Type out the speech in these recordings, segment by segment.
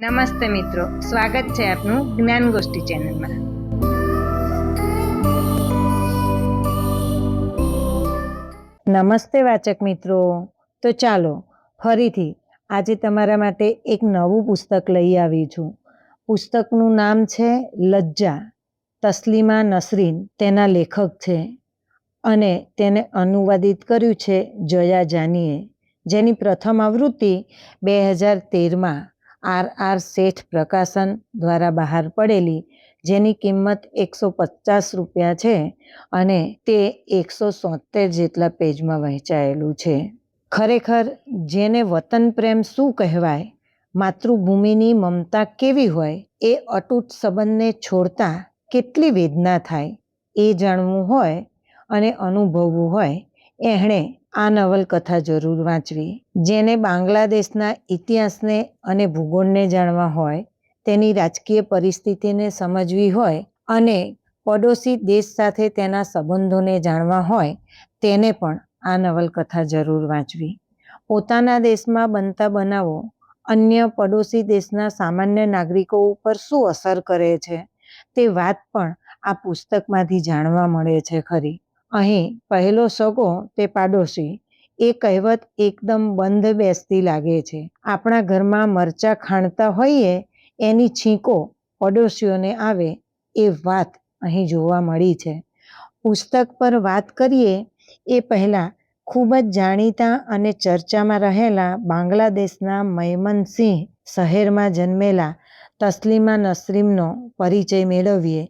નમસ્તે મિત્રો, સ્વાગત છે આપનું જ્ઞાન ગોષ્ઠી ચેનલમાં। નમસ્તે વાચક મિત્રો, તો ચાલો ફરીથી આજે તમારા માટે એક નવું પુસ્તક લઈ આવી છું। પુસ્તકનું નામ છે લજ્જા। તસ્લીમા નસરીન તેના લેખક છે અને તેને અનુવાદિત કર્યું છે જયા જાનીએ, જેની પ્રથમ આવૃત્તિ 2013માં RR શેઠ પ્રકાશન દ્વારા બહાર પડેલી, જેની કિંમત 150 રૂપિયા છે અને તે 173 જેટલા પેજમાં વહેંચાયેલું છે। ખરેખર જેને વતન પ્રેમ શું કહેવાય, માતૃભૂમિની મમતા કેવી હોય, એ અતૂટ સંબંધને છોડતા કેટલી વેદના થાય, એ જાણવું હોય અને અનુભવવું હોય, એણે આ નવલકથા જરૂર વાંચવી। જેને બાંગ્લાદેશના ઇતિહાસને અને ભૂગોળને જાણવા હોય, તેની રાજકીય પરિસ્થિતિને સમજવી હોય અને પડોશી દેશ સાથે તેના સંબંધોને જાણવા હોય, તેને પણ આ નવલકથા જરૂર વાંચવી। પોતાના દેશમાં બનતા બનાવો અન્ય પડોશી દેશના સામાન્ય નાગરિકો ઉપર શું અસર કરે છે, તે વાત પણ આ પુસ્તકમાંથી જાણવા મળે છે ખરી। અહીં પહેલો સગો તે પાડોશી, એ કહેવત એકદમ બંધ બેસતી લાગે છે। આપણા ઘરમાં મરચાં ખાણતા હોઈએ એની છીંકો પડોશીઓને આવે, એ વાત અહીં જોવા મળી છે। પુસ્તક પર વાત કરીએ એ પહેલાં ખૂબ જ જાણીતા અને ચર્ચામાં રહેલા બાંગ્લાદેશના મયમનસિંહ શહેરમાં જન્મેલા તસ્લીમા નસરીનનો પરિચય મેળવીએ।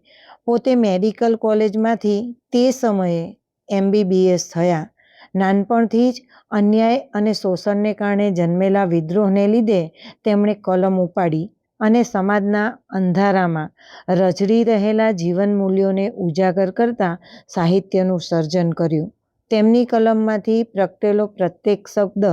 પોતે મેડિકલ કોલેજમાંથી તે સમયે MBBS થયા। નાનપણથી જ અન્યાય અને શોષણને કારણે જન્મેલા વિદ્રોહને લીધે તેમણે કલમ ઉપાડી અને સમાજના અંધારામાં રઝળી રહેલા જીવન મૂલ્યોને ઉજાગર કરતા સાહિત્યનું સર્જન કર્યું। તેમની કલમમાંથી પ્રગટેલો પ્રત્યેક શબ્દ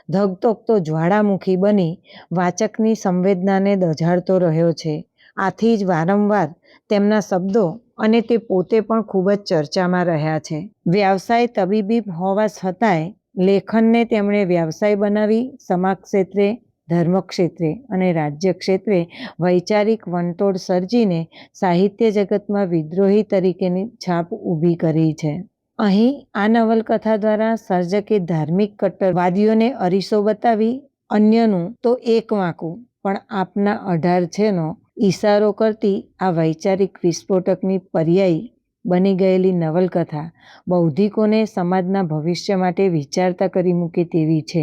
ધગધગતો જ્વાળામુખી બની વાચકની સંવેદનાને દઝાડતો રહ્યો છે। આથી જ વારંવાર તેમના શબ્દો અને તે પોતે પણ ખૂબ જ ચર્ચામાં રહ્યા છે। વ્યવસાય તબીબી હોવા છતાંય લેખનને તેમણે વ્યવસાય બનાવી સમાજ ક્ષેત્રે, ધર્મ ક્ષેત્રે અને રાજ્ય ક્ષેત્રે વૈચારિક વંટોળ સર્જીને સાહિત્ય જગતમાં વિદ્રોહી તરીકેની છાપ ઊભી કરી છે। અહીં આ નવલકથા દ્વારા સર્જકે ધાર્મિક કટ્ટરવાદીઓને અરીસો બતાવી અન્યનું તો એક વાંકું પણ આપના 18 છેનો ઈશારો કરતી આ વૈચારિક વિસ્ફોટકની પર્યાયી બની ગયેલી નવલકથા બૌદ્ધિકોને સમાજના ભવિષ્ય માટે વિચારતા કરી મૂકે તેવી છે।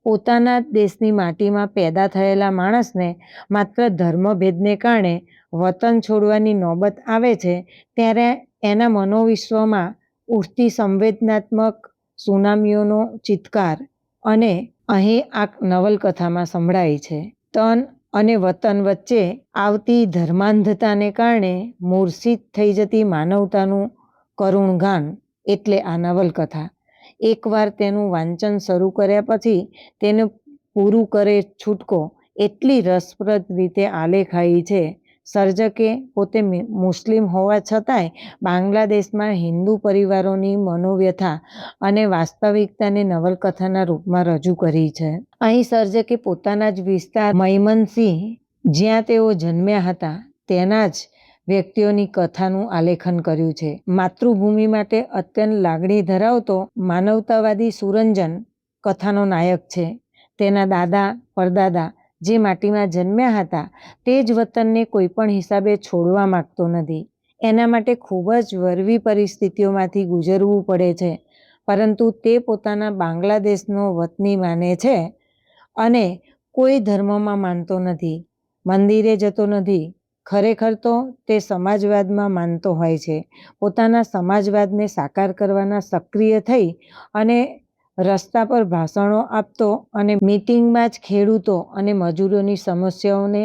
પોતાના દેશની માટીમાં પેદા થયેલા માણસને માત્ર ધર્મભેદને કારણે વતન છોડવાની નોબત આવે છે, ત્યારે એના મનોવિશ્વમાં ઉઠતી સંવેદનાત્મક સુનામીઓનો ચિત્કાર અને અહીં આ નવલકથામાં સંભળાય છે। તન અને વતન વચ્ચે આવતી ધર્માંધતાને કારણે મૂર્છિત થઈ જતી માનવતાનું કરુણ ગાન એટલે આ નવલકથા। એકવાર તેનું વાંચન શરૂ કર્યા પછી તેને પૂરું કરે છૂટકો એટલી રસપ્રદ રીતે આલેખાઈ છે। સર્જકે પોતે મુસ્લિમ હોવા છતાંય બાંગ્લાદેશમાં હિન્દુ પરિવારોની મનોવ્યથા અને વાસ્તવિકતાને નવલકથાના રૂપમાં રજૂ કરી છે। અહીં સર્જકે પોતાના જ વિસ્તાર મયમનસિંહ, જ્યાં તેઓ જન્મ્યા હતા, તેના જ વ્યક્તિઓની કથાનું આલેખન કર્યું છે। માતૃભૂમિ માટે અત્યંત લાગણી ધરાવતો માનવતાવાદી સુરંજન કથાનો નાયક છે। તેના દાદા પરદાદા જે માટીમાં જન્મ્યા હતા, તે જ વતનને કોઈ પણ હિસાબે છોડવા માગતો નથી। એના માટે ખૂબ જ વરવી પરિસ્થિતિઓમાંથી ગુજરવું પડે છે, પરંતુ તે પોતાના બાંગ્લાદેશનો વતની માને છે અને કોઈ ધર્મમાં માનતો નથી, મંદિરે જતો નથી। ખરેખર તો તે સમાજવાદમાં માનતો હોય છે। પોતાના સમાજવાદને સાકાર કરવાના સક્રિય થઈ અને રસ્તા પર ભાષણો આપતો અને મિટિંગમાં જ ખેડૂતો અને મજૂરોની સમસ્યાઓને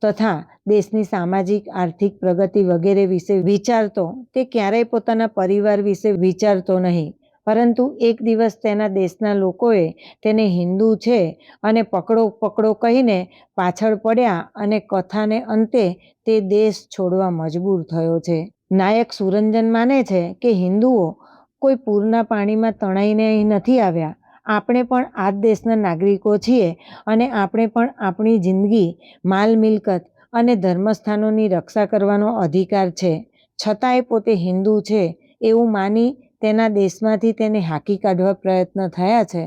તથા દેશની સામાજિક આર્થિક પ્રગતિ વગેરે વિશે વિચારતો। તે ક્યારેય પોતાના પરિવાર વિશે વિચારતો નહીં, પરંતુ એક દિવસ તેના દેશના લોકોએ તેને હિન્દુ છે અને પકડો પકડો કહીને પાછળ પડ્યા અને કથાને અંતે તે દેશ છોડવા મજબૂર થયો છે। નાયક સુરંજન માને છે કે હિન્દુઓ કોઈ પૂરના પાણીમાં તણાઈને અહીં નથી આવ્યા, આપણે પણ આ જ દેશના નાગરિકો છીએ અને આપણે પણ આપણી જિંદગી, માલ મિલકત અને ધર્મસ્થાનોની રક્ષા કરવાનો અધિકાર છે. છતાંય પોતે હિન્દુ છે એવું માની તેના દેશમાંથી તેને હાંકી કાઢવા પ્રયત્ન થયા છે.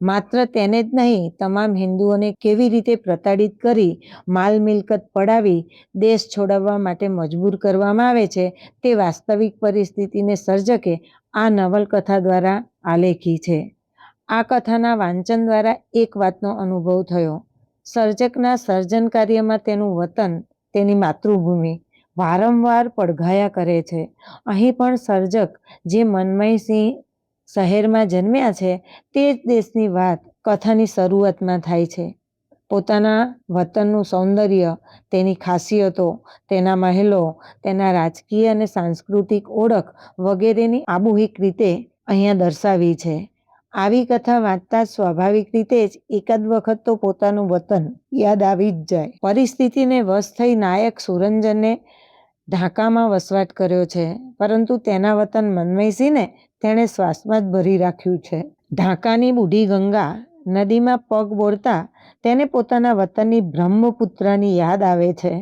માત્ર તેને જ નહીં, તમામ હિન્દુઓને કેવી રીતે પ્રતાડિત કરી, માલ મિલકત પડાવી દેશ છોડાવવા માટે મજબૂર કરવામાં આવે છે તે વાસ્તવિક પરિસ્થિતિને સર્જકે આ નવલકથા દ્વારા આલેખી છે. આ કથાના વાંચન દ્વારા એક વાતનો અનુભવ થયો. સર્જકના સર્જન કાર્યમાં તેનું વતન, તેની માતૃભૂમિ વારંવાર પડઘાયા કરે છે. અહીં પણ સર્જક જે મન્મયસિંહ શહેરમાં જન્મ્યા છે તે જ દેશની વાત કથાની શરૂઆતમાં થાય છે. પોતાના વતનનું સૌંદર્ય, તેની ખાસિયતો, તેના મહેલો, તેના રાજકીય અને સાંસ્કૃતિક ઓળખ વગેરેની આબૂહિક રીતે અહીંયા દર્શાવી છે. આવી કથા વાંચતા સ્વાભાવિક રીતે જ એકાદ વખત તો પોતાનું વતન યાદ આવી જ જાય. પરિસ્થિતિને વશ થઈ નાયક સુરંજને ઢાકામાં વસવાટ કર્યો છે, પરંતુ તેના વતન મન્મયસિંહને તેણે શ્વાસમાં જ ભરી રાખ્યું છે. ઢાકાની બુઢી ગંગા નદીમાં પગ બોળતા તેને પોતાના વતનની બ્રહ્મપુત્રાની યાદ આવે છે.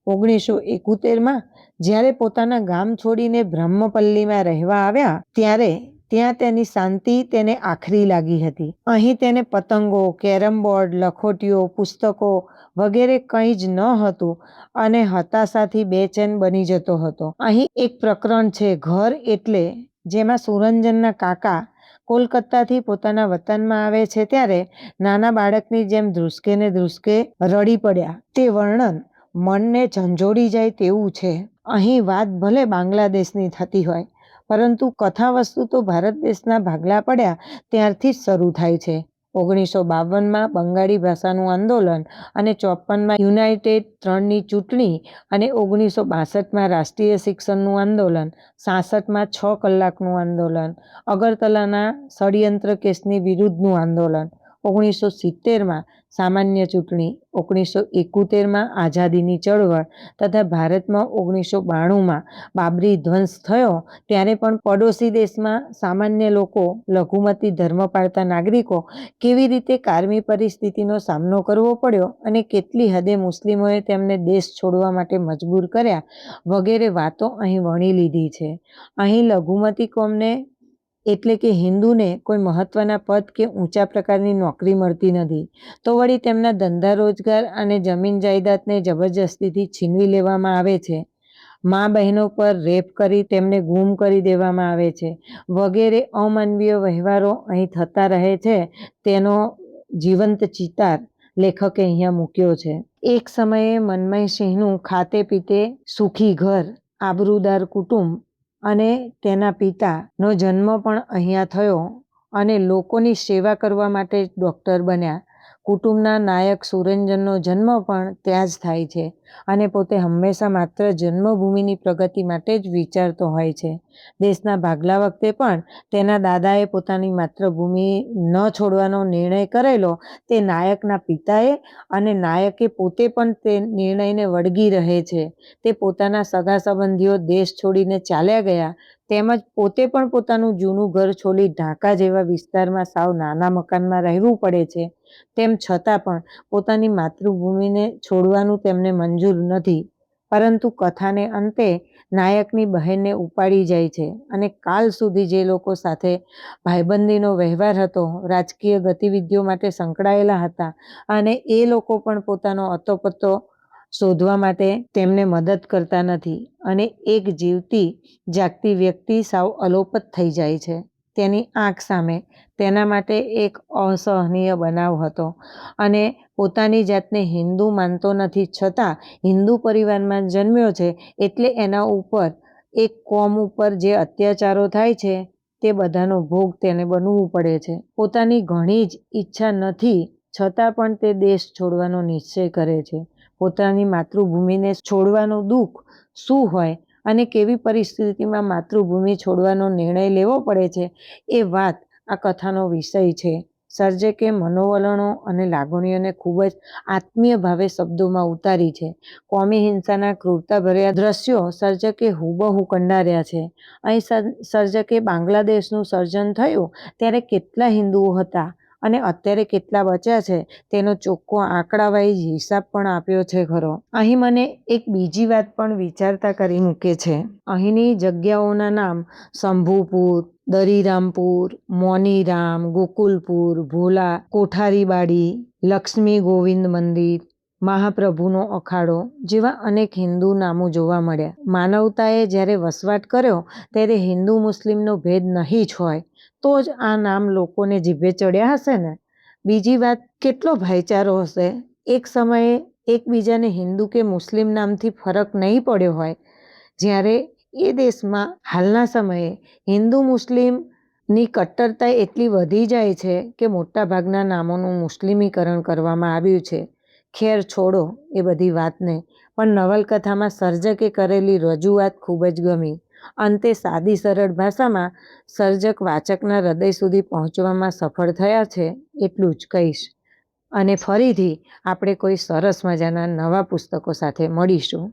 1971માં જ્યારે પોતાના ગામ છોડીને બ્રહ્મપલ્લીમાં રહેવા આવ્યા ત્યારે ત્યાં તેની શાંતિ તેને આખરી લાગી હતી. અહીં તેને પતંગો, કેરમ બોર્ડ, લખોટીઓ, પુસ્તકો વગેરે કંઈ જ ન હતું અને હતાશાથી બેચેન બની જતો હતો. અહીં એક પ્રકરણ છે, ઘર એટલે, જેમાં સુરંજનના કાકા કોલકાતાથી પોતાના વતનમાં આવે છે ત્યારે નાના બાળકની જેમ ધ્રુસકે ને ધ્રુસકે રડી પડ્યા. તે વર્ણન મનને ઝંઝોડી જાય તેવું છે. અહીં વાત ભલે બાંગ્લાદેશની થતી હોય, પરંતુ કથા વસ્તુ તો ભારત દેશના ભાગલા પડ્યા ત્યારથી જ શરૂ થાય છે. 1952માં બંગાળી ભાષાનું આંદોલન અને 54માં યુનાઇટેડ 3ની ચૂંટણી અને 1962માં રાષ્ટ્રીય શિક્ષણનું આંદોલન, 66માં 6 કલાકનું આંદોલન, અગરતલાના ષડયંત્ર કેસની વિરુદ્ધનું આંદોલન, 1970માં સામાન્ય ચૂંટણી, 1971માં આઝાદીની ચળવળ તથા ભારતમાં 1992માં બાબરી ધ્વંસ થયો ત્યારે પણ પડોશી દેશમાં સામાન્ય લોકો, લઘુમતી ધર્મ પાળતા નાગરિકો કેવી રીતે કાયમી પરિસ્થિતિનો સામનો કરવો પડ્યો અને કેટલી હદે મુસ્લિમોએ તેમને દેશ છોડવા માટે મજબૂર કર્યા વગેરે વાતો અહીં વણી લીધી છે. અહીં લઘુમતી કોમને એટલે કે હિન્દુને કોઈ મહત્વના પદ કે ઊંચા પ્રકારની નોકરી મળતી નથી, તો વળી તેમના ધંધા રોજગાર અને જમીન જાયદાદને જબરજસ્તીથી છીનવી લેવામાં આવે છે. મા બહેનો પર રેપ કરી તેમને ગુમ કરી દેવામાં આવે છે વગેરે અમાનવીય વ્યવહારો અહીં થતા રહે છે. તેનો જીવંત ચિતાર લેખકે અહીંયા મૂક્યો છે. એક સમયે મન્મયસિંહનું ખાતે પીતે સુખી ઘર, આબરૂદાર કુટુંબ અને તેના પિતાનો જન્મ પણ અહીંયા થયો અને લોકોની સેવા કરવા માટે ડૉક્ટર બન્યા. કુટુંબના નાયક સુરંજનનો જન્મ પણ ત્યાં જ થાય છે અને પોતે હંમેશા માત્ર જન્મભૂમિની પ્રગતિ માટે જ વિચારતો હોય છે. દેશના ભાગલા વખતે પણ તેના દાદાએ પોતાની માતૃભૂમિ ન છોડવાનો નિર્ણય કરેલો તે નાયકના પિતાએ અને નાયકે પોતે પણ તે નિર્ણયને વળગી રહે છે. તે પોતાના સગા સંબંધીઓ દેશ છોડીને ચાલ્યા ગયા તેમજ પોતે પણ પોતાનું જૂનું ઘર છોડી ઢાકા જેવા વિસ્તારમાં સાવ નાના મકાનમાં રહેવું પડે છે. તેમ છતાં પણ પોતાની માતૃભૂમિને છોડવાનું તેમને મંજૂર નથી. પરંતુ કથાને અંતે નાયકની બહેનને ઉપાડી જાય છે અને કાલ સુધી જે લોકો સાથે ભાઈબંધીનો વ્યવહાર હતો, રાજકીય ગતિવિધિઓ માટે સંકળાયેલા હતા અને એ લોકો પણ પોતાનો અતોપતો શોધવા માટે તેમને મદદ કરતા નથી અને એક જીવતી જાગતી વ્યક્તિ સાવ અલોપત થઈ જાય છે. તેની આંખ સામે તેના માટે એક અસહનીય બનાવ હતો અને પોતાની જાતને હિન્દુ માનતો નથી છતાં હિન્દુ પરિવારમાં જન્મ્યો છે એટલે એના ઉપર, એક કોમ ઉપર જે અત્યાચારો થાય છે તે બધાનો ભોગ તેને બનવું પડે છે. પોતાની ઘણી જ ઈચ્છા નથી છતાં પણ તે દેશ છોડવાનો નિશ્ચય કરે છે. પોતાની માતૃભૂમિને છોડવાનું દુઃખ શું હોય અને કેવી પરિસ્થિતિમાં માતૃભૂમિ છોડવાનો નિર્ણય લેવો પડે છે એ વાત આ કથાનો વિષય છે. સર્જકે મનોવલણો અને લાગણીઓને ખૂબ જ આત્મીય ભાવે શબ્દોમાં ઉતારી છે. કોમી હિંસાના ક્રૂરતાભર્યા દ્રશ્યો સર્જકે હુબહુ કંડાર્યા છે. અહીં સર્જકે બાંગ્લાદેશનું સર્જન થયું ત્યારે કેટલા હિન્દુઓ હતા અને અત્યારે કેટલા બચ્યા છે તેનો ચોખ્ખો આંકડાવાઇઝ હિસાબ પણ આપ્યો છે ખરો. અહીં મને એક બીજી વાત પણ વિચારતા કરી મૂકે છે. અહીંની જગ્યાઓના નામ શંભુપુર, દરીરામપુર, મોનીરામ, ગોકુલપુર, ભોલા, કોઠારીબાડી, લક્ષ્મી ગોવિંદ મંદિર, મહાપ્રભુનો અખાડો જેવા અનેક હિન્દુ નામો જોવા મળ્યા. માનવતાએ જ્યારે વસવાટ કર્યો ત્યારે હિન્દુ મુસ્લિમનો ભેદ નહીં જ હોય તો જ આ નામ લોકોને જીભે ચડ્યા હશે ને. બીજી વાત, કેટલો ભાઈચારો હશે. એક સમયે એકબીજાને હિન્દુ કે મુસ્લિમ નામથી ફરક નહીં પડ્યો હોય, જ્યારે એ દેશમાં હાલના સમયે હિન્દુ મુસ્લિમની કટ્ટરતા એટલી વધી જાય છે કે મોટાભાગના નામોનું મુસ્લિમીકરણ કરવામાં આવ્યું છે. ખેર છોડો એ બધી વાતને, પણ નવલકથામાં સર્જકે કરેલી રજૂઆત ખૂબ જ ગમી. અંતે સાદી સરળ ભાષામાં સર્જક વાચકના હૃદય સુધી પહોંચવામાં સફળ થયા છે એટલું જ કહીશ. અને ફરીથી આપણે કોઈ સરસ મજાના નવા પુસ્તકો સાથે મળીશું.